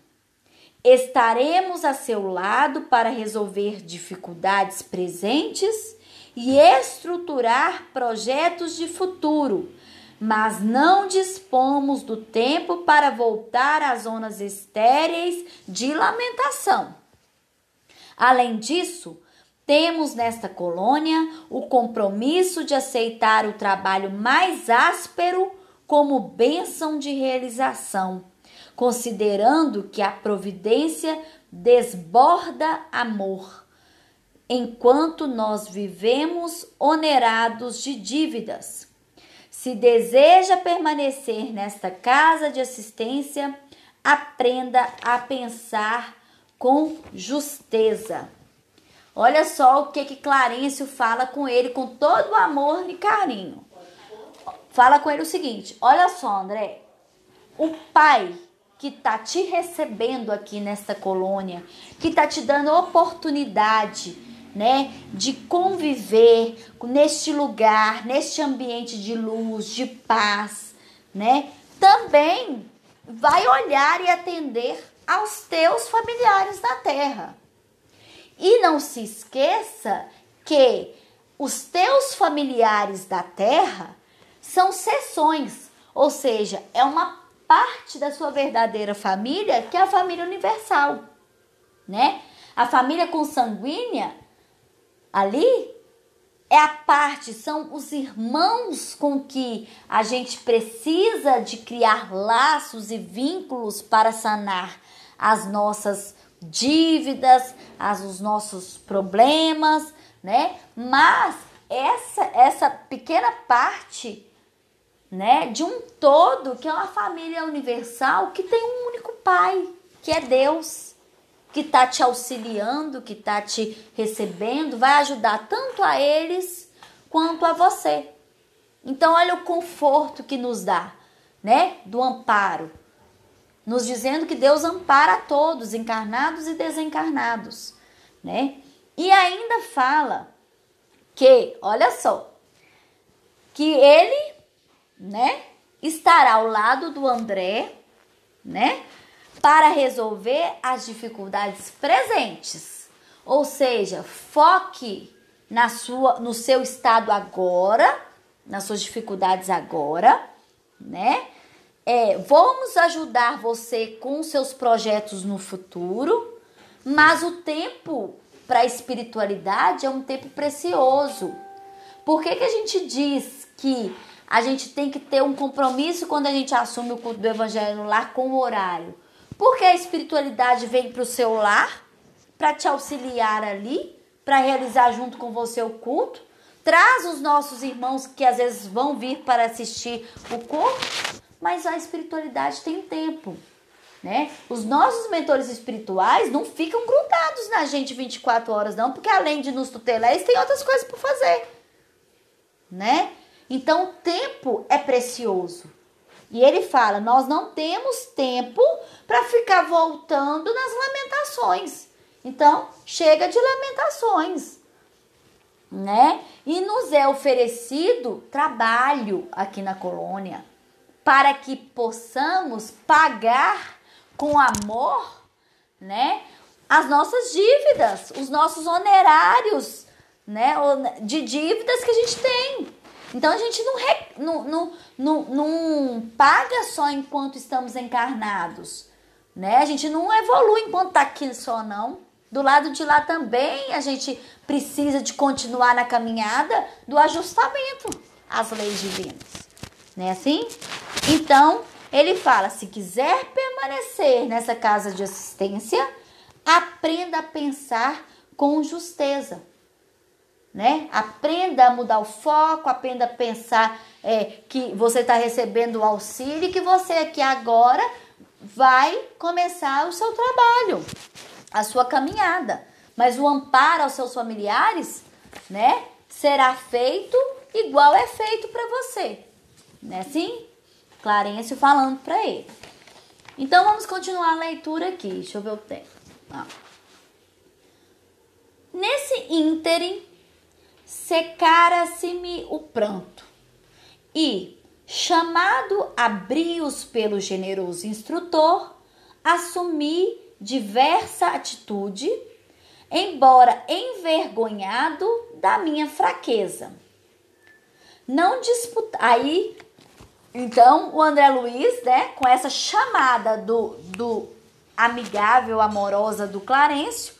Estaremos a seu lado para resolver dificuldades presentes e estruturar projetos de futuro, mas não dispomos do tempo para voltar às zonas estéreis de lamentação. Além disso, temos nesta colônia o compromisso de aceitar o trabalho mais áspero como bênção de realização, considerando que a providência desborda amor, enquanto nós vivemos onerados de dívidas. Se deseja permanecer nesta casa de assistência, aprenda a pensar com justeza. Olha só o que Clarencio fala com ele, com todo o amor e carinho. Fala com ele o seguinte: olha só, André, o pai que tá te recebendo aqui nesta colônia, que tá te dando oportunidade, né, de conviver neste lugar, neste ambiente de luz, de paz, né, também vai olhar e atender aos teus familiares na terra. E não se esqueça que os teus familiares da terra são seções, ou seja, é uma parte da sua verdadeira família, que é a família universal, né? A família consanguínea ali é a parte, são os irmãos com que a gente precisa de criar laços e vínculos para sanar as nossas dívidas, os nossos problemas, né? Mas essa pequena parte, né, de um todo, que é uma família universal, que tem um único pai, que é Deus, que está te auxiliando, que está te recebendo, vai ajudar tanto a eles quanto a você. Então, olha o conforto que nos dá, né, do amparo, nos dizendo que Deus ampara a todos, encarnados e desencarnados, né? E ainda fala que, olha só, que ele, né, estará ao lado do André, né, para resolver as dificuldades presentes. Ou seja, foque no seu estado agora, nas suas dificuldades agora, né? Vamos ajudar você com os seus projetos no futuro, mas o tempo para a espiritualidade é um tempo precioso. Por que a gente diz que a gente tem que ter um compromisso quando a gente assume o culto do Evangelho no lar com o horário? Porque a espiritualidade vem para o seu lar, para te auxiliar ali, para realizar junto com você o culto. Traz os nossos irmãos que às vezes vão vir para assistir o culto, mas a espiritualidade tem tempo. né? Os nossos mentores espirituais não ficam grudados na gente 24 horas não, porque além de nos tutelar, eles têm outras coisas para fazer, né? Então, o tempo é precioso. E ele fala, nós não temos tempo para ficar voltando nas lamentações. Então, chega de lamentações, né? E nos é oferecido trabalho aqui na colônia para que possamos pagar com amor, né, as nossas dívidas, os nossos honorários, né, de dívidas que a gente tem. Então a gente não paga só enquanto estamos encarnados, né? A gente não evolui enquanto está aqui só, não. Do lado de lá também a gente precisa de continuar na caminhada do ajustamento às leis divinas, não é assim? Então, ele fala, se quiser permanecer nessa casa de assistência, aprenda a pensar com justeza, né? Aprenda a mudar o foco, aprenda a pensar que você está recebendo o auxílio e que você aqui agora vai começar o seu trabalho, a sua caminhada. Mas o amparo aos seus familiares, né, será feito igual é feito para você, né? Assim, Clarencio falando para ele. Então vamos continuar a leitura aqui. Deixa eu ver o tempo. Nesse ínterim, secara-se-me o pranto e, chamado a brios pelo generoso instrutor, assumi diversa atitude, embora envergonhado da minha fraqueza. Não disputa. Aí, então, o André Luiz, né, com essa chamada do amigável, amorosa do Clarencio,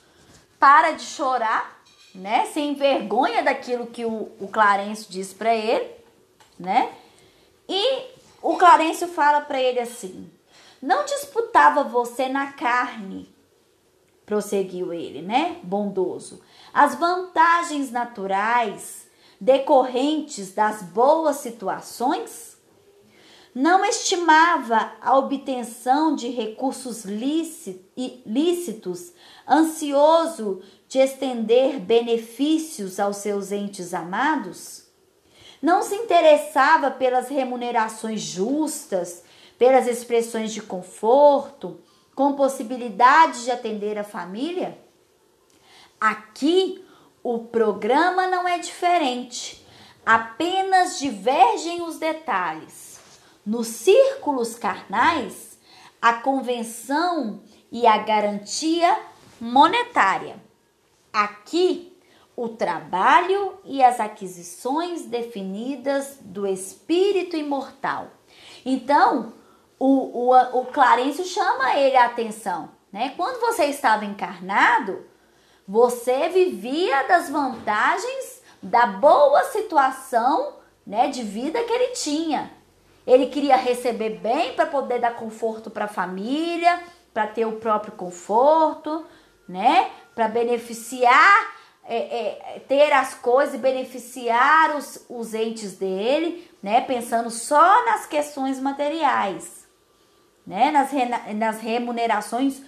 para de chorar, né, sem vergonha daquilo que o Clarencio diz para ele, né? E o Clarencio fala para ele assim: não disputava você na carne, prosseguiu ele, né, bondoso, as vantagens naturais decorrentes das boas situações? Não estimava a obtenção de recursos lícitos, ansioso de estender benefícios aos seus entes amados? Não se interessava pelas remunerações justas, pelas expressões de conforto, com possibilidade de atender a família? Aqui, o programa não é diferente, apenas divergem os detalhes. Nos círculos carnais, a convenção e a garantia monetária. Aqui, o trabalho e as aquisições definidas do espírito imortal. Então, o Clarencio chama ele a atenção, né? Quando você estava encarnado, você vivia das vantagens da boa situação, né, de vida que ele tinha. Ele queria receber bem para poder dar conforto para a família, para ter o próprio conforto, né? Para beneficiar, ter as coisas e beneficiar os entes dele, né? Pensando só nas questões materiais, né? Nas remunerações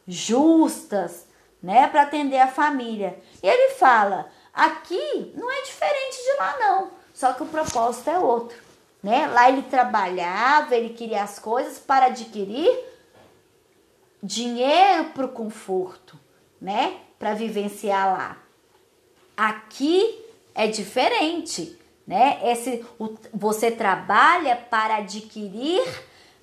justas, né? Para atender a família. E ele fala, aqui não é diferente de lá não, só que o propósito é outro. Né? Lá ele trabalhava, ele queria as coisas para adquirir dinheiro para o conforto, né? Para vivenciar lá. Aqui é diferente, né? Você trabalha para adquirir,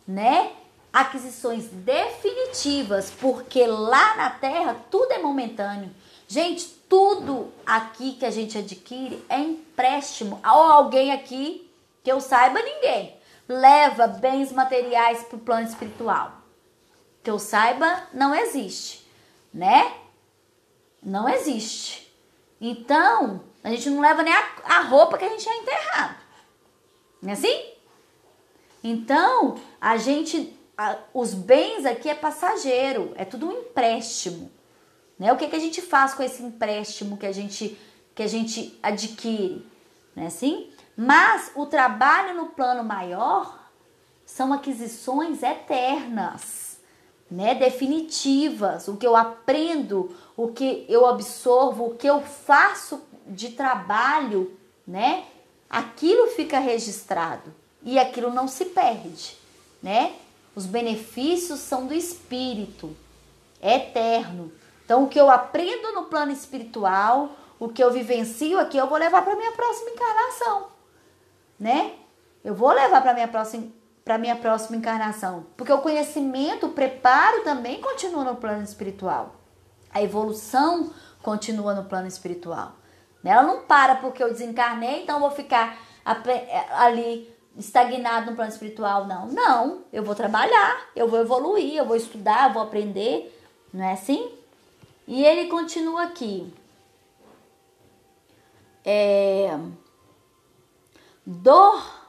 né, aquisições definitivas, porque lá na Terra tudo é momentâneo. Gente, tudo aqui que a gente adquire é empréstimo. Ou alguém aqui, que eu saiba, ninguém leva bens materiais para o plano espiritual. Que eu saiba, não existe, né? Não existe. Então, a gente não leva nem a roupa que a gente é enterrado. Não é assim? Então, os bens aqui é passageiro, é tudo um empréstimo, né? O que a gente faz com esse empréstimo que a gente adquire, não é assim? Mas o trabalho no plano maior são aquisições eternas, né, definitivas, o que eu aprendo, o que eu absorvo, o que eu faço de trabalho, né, aquilo fica registrado e aquilo não se perde, né? Os benefícios são do espírito, é eterno. Então, o que eu aprendo no plano espiritual, o que eu vivencio aqui, eu vou levar para minha próxima encarnação, né? Eu vou levar para minha próxima encarnação, porque o conhecimento, o preparo também continua no plano espiritual. A evolução continua no plano espiritual. Ela não para porque eu desencarnei, então eu vou ficar ali estagnado no plano espiritual. Não, eu vou trabalhar, eu vou evoluir, eu vou estudar, eu vou aprender, não é assim? E ele continua aqui. Dor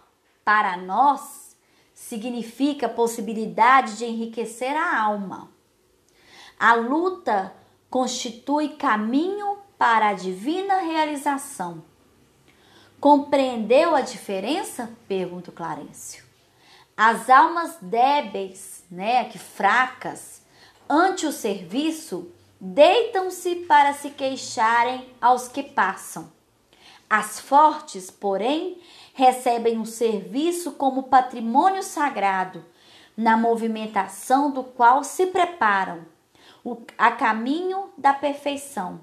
para nós significa possibilidade de enriquecer a alma. A luta constitui caminho para a divina realização. Compreendeu a diferença? Pergunta o Clarencio. As almas débeis, né, que fracas, ante o serviço, deitam-se para se queixarem aos que passam. As fortes, porém, recebem o serviço como patrimônio sagrado, na movimentação do qual se preparam a caminho da perfeição.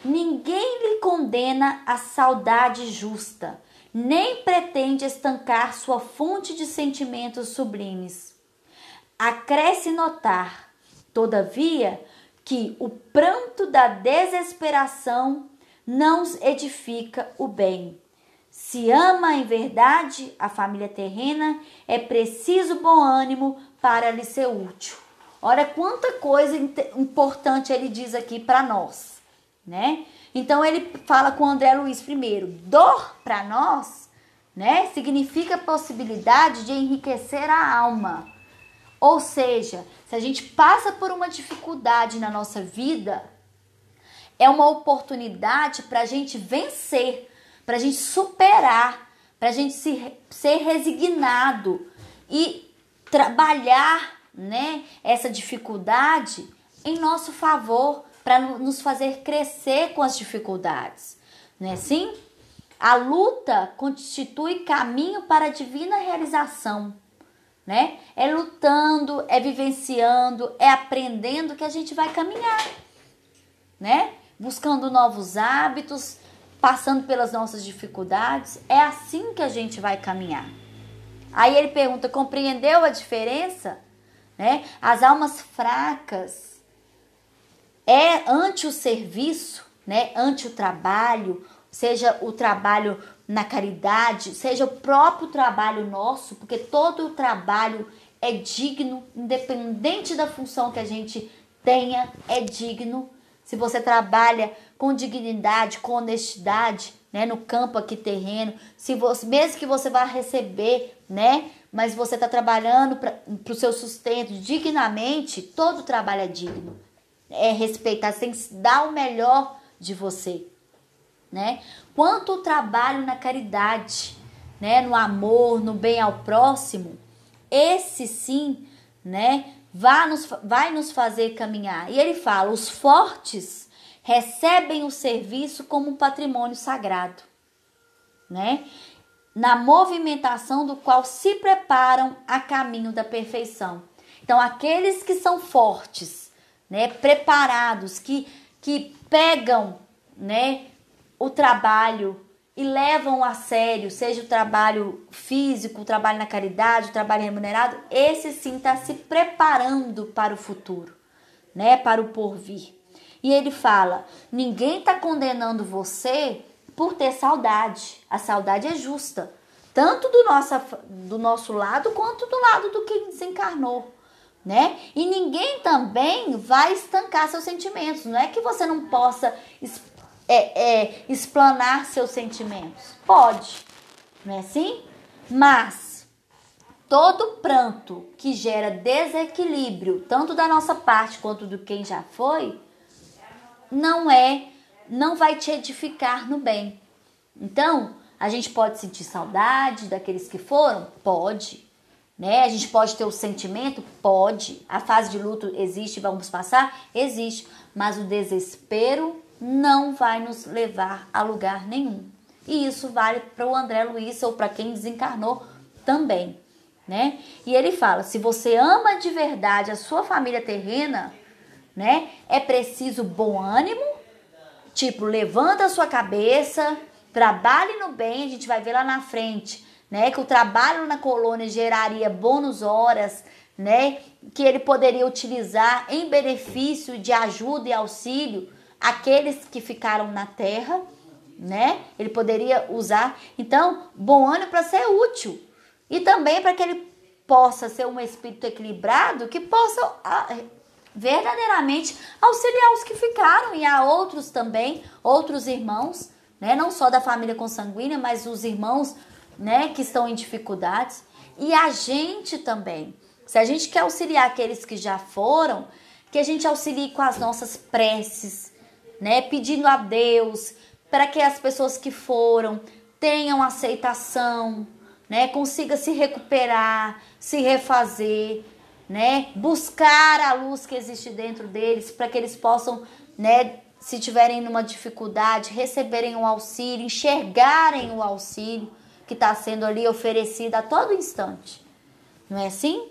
Ninguém lhe condena a saudade justa, nem pretende estancar sua fonte de sentimentos sublimes. Acresce notar, todavia, que o pranto da desesperação não edifica o bem. Se ama em verdade a família terrena, é preciso bom ânimo para lhe ser útil. Olha quanta coisa importante ele diz aqui para nós, né? Então ele fala com André Luiz primeiro, dor para nós, né, significa possibilidade de enriquecer a alma. Ou seja, se a gente passa por uma dificuldade na nossa vida, é uma oportunidade para a gente vencer, para a gente superar, para a gente ser resignado e trabalhar, né, essa dificuldade em nosso favor, para nos fazer crescer com as dificuldades, não é assim? A luta constitui caminho para a divina realização, né? É lutando, é vivenciando, é aprendendo que a gente vai caminhar, né? Buscando novos hábitos, passando pelas nossas dificuldades, é assim que a gente vai caminhar. Aí ele pergunta, compreendeu a diferença? Né? As almas fracas ante o serviço, né? Ante o trabalho, seja o trabalho na caridade, seja o próprio trabalho nosso, porque todo o trabalho é digno, independente da função que a gente tenha, é digno. Se você trabalha com dignidade, com honestidade, né, no campo aqui terreno, mesmo que você vá receber, né, mas você está trabalhando para o seu sustento dignamente, todo trabalho é digno. É respeitar, você tem que dar o melhor de você, né? Quanto o trabalho na caridade, né, no amor, no bem ao próximo, esse sim, né, vai nos fazer caminhar. E ele fala, os fortes recebem o serviço como um patrimônio sagrado, né? Na movimentação do qual se preparam a caminho da perfeição. Então, aqueles que são fortes, né, preparados, que pegam, né, o trabalho e levam a sério, seja o trabalho físico, o trabalho na caridade, o trabalho remunerado, esse sim está se preparando para o futuro, né, para o porvir. E ele fala, ninguém está condenando você por ter saudade. A saudade é justa, tanto do nosso lado quanto do lado do que desencarnou, né? E ninguém também vai estancar seus sentimentos. Não é que você não possa explanar seus sentimentos. Pode, não é assim? Mas todo pranto que gera desequilíbrio, tanto da nossa parte quanto do quem já foi, não vai te edificar no bem. Então, a gente pode sentir saudade daqueles que foram? Pode. né? A gente pode ter o sentimento? Pode. A fase de luto existe, vamos passar? Existe. Mas o desespero não vai nos levar a lugar nenhum. E isso vale para o André Luiz ou para quem desencarnou também, né? E ele fala, se você ama de verdade a sua família terrena, né? É preciso bom ânimo, tipo, levanta a sua cabeça, trabalhe no bem, a gente vai ver lá na frente, né? Que o trabalho na colônia geraria bônus horas, né? Que ele poderia utilizar em benefício de ajuda e auxílio aqueles que ficaram na terra, né? Ele poderia usar, então, bom ânimo para ser útil e também para que ele possa ser um espírito equilibrado que possa verdadeiramente auxiliar os que ficaram e a outros também, outros irmãos, né? Não só da família consanguínea, mas os irmãos, né, que estão em dificuldades e a gente também. Se a gente quer auxiliar aqueles que já foram, que a gente auxilie com as nossas preces, né? Pedindo a Deus para que as pessoas que foram tenham aceitação, né? Consiga se recuperar, se refazer, né? Buscar a luz que existe dentro deles para que eles possam, né, se tiverem numa dificuldade, receberem um auxílio, enxergarem o auxílio que está sendo ali oferecido a todo instante. Não é assim?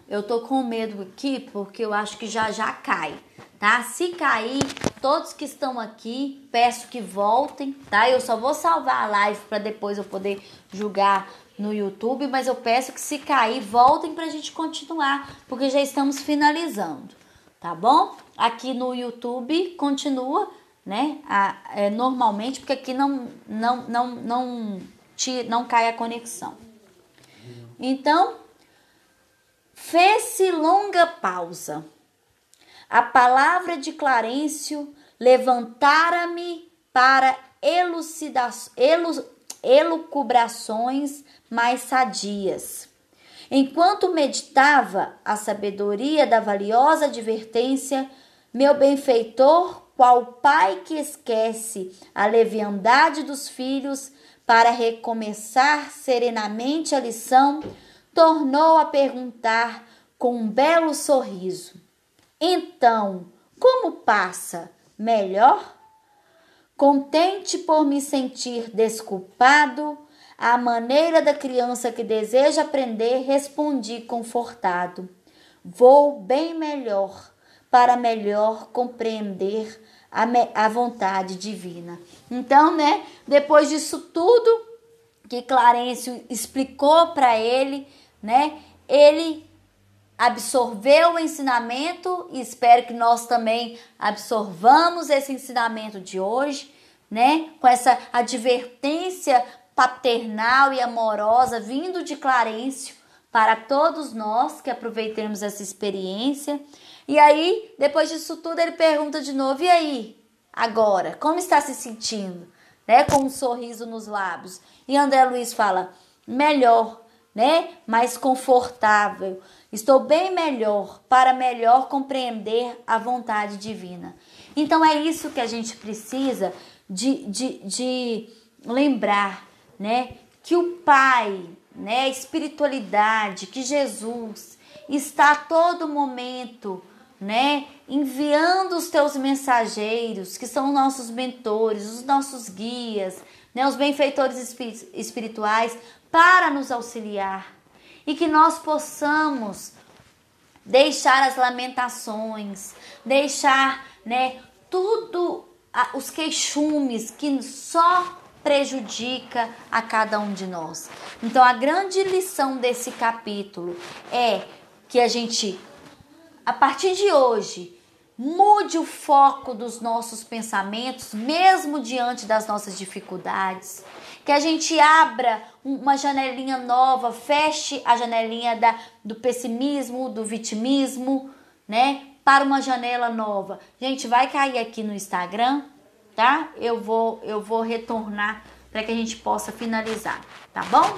Eu tô com medo aqui porque eu acho que já cai, tá? Se cair, todos que estão aqui, peço que voltem, tá? Eu só vou salvar a live para depois eu poder julgar no YouTube, mas eu peço que se cair, voltem pra gente continuar, porque já estamos finalizando, tá bom? Aqui no YouTube continua, né? Normalmente, porque aqui não cai a conexão. Então, fez-se longa pausa. A palavra de Clarencio levantara-me para elucubrações mais sadias. Enquanto meditava a sabedoria da valiosa advertência, meu benfeitor, qual pai que esquece a leviandade dos filhos para recomeçar serenamente a lição, tornou a perguntar com um belo sorriso: então, como passa? Melhor? Contente por me sentir desculpado, à maneira da criança que deseja aprender, respondi confortado: vou bem melhor, para melhor compreender a vontade divina. Então, né, depois disso tudo que Clarencio explicou para ele, né, ele absorveu o ensinamento e espero que nós também absorvamos esse ensinamento de hoje, né, com essa advertência paternal e amorosa vindo de Clarencio para todos nós que aproveitemos essa experiência. E aí, depois disso tudo, ele pergunta de novo: e aí, agora, como está se sentindo? Né, com um sorriso nos lábios. E André Luiz fala: melhor, né, mais confortável. Estou bem melhor, para melhor compreender a vontade divina. Então é isso que a gente precisa de lembrar, né, que o Pai, né, a espiritualidade, que Jesus está a todo momento, né, enviando os teus mensageiros, que são nossos mentores, os nossos guias, né, os benfeitores espirituais, para nos auxiliar. E que nós possamos deixar as lamentações, deixar, né, tudo, os queixumes que só prejudica a cada um de nós. Então, a grande lição desse capítulo é que a gente, a partir de hoje, mude o foco dos nossos pensamentos, mesmo diante das nossas dificuldades. Que a gente abra uma janelinha nova, feche a janelinha do pessimismo, do vitimismo, né? Para uma janela nova. Gente, vai cair aqui no Instagram, tá? Eu vou retornar para que a gente possa finalizar, tá bom?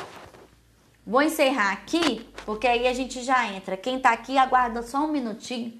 Vou encerrar aqui, porque aí a gente já entra. Quem tá aqui, aguarda só um minutinho.